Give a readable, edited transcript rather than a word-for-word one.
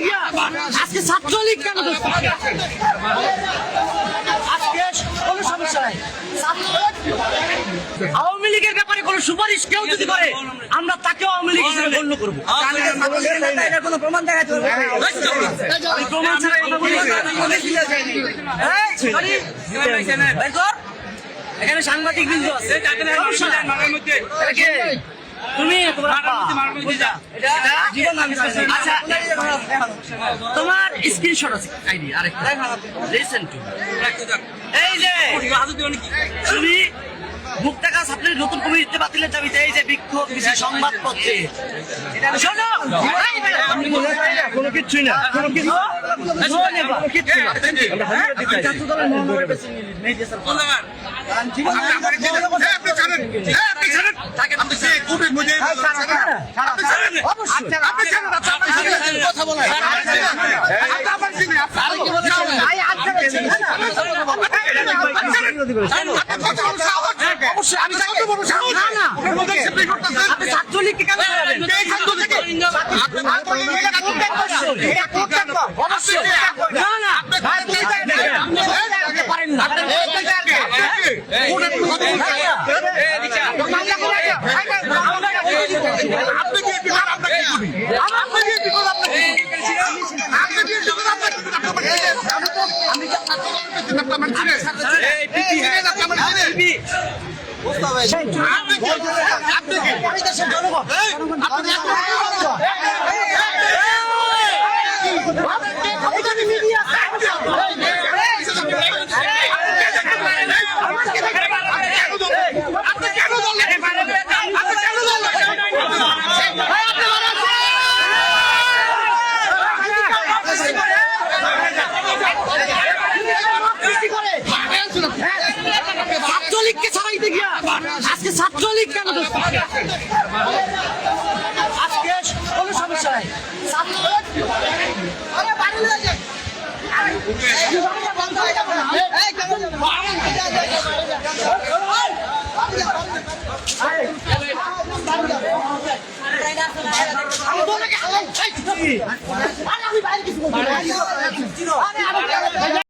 গিয়া আজকে ছাত্রলীগ কেন আজকে কোনো সমস্যা নাই। আওয়ামী লীগের ব্যাপারে কোনো সুপারিশ কেউ যদি করে আমরা তাকেও আওয়ামী লীগ হিসেবে গণ্য করবো। কোনো প্রমাণ দেখাতে হবে প্রমাণ ছাড়া কথা বলি এখানে সাংবাদিক বিন্দু আছে তুমি আচ্ছা তোমার স্ক্রিনশট আছে আইডি আরেকটা লিসেন টু এই যে তুমি মুক্তাকা ছাত্রের নতুন কমিটিতে বাতিলের দাবিতে এই যে বিক্ষোভ মিছিল সংবাদপত্রে শোনো কোনো কিছুই না কোনো কিছু কথা বলা ছাত্রলীগকে কেন ছাত্রলীগকে ছাড়াইতে গিয়া আজকে ছাত্রলীগ কেন আজকে কোনো সমস্যা নাই। আমি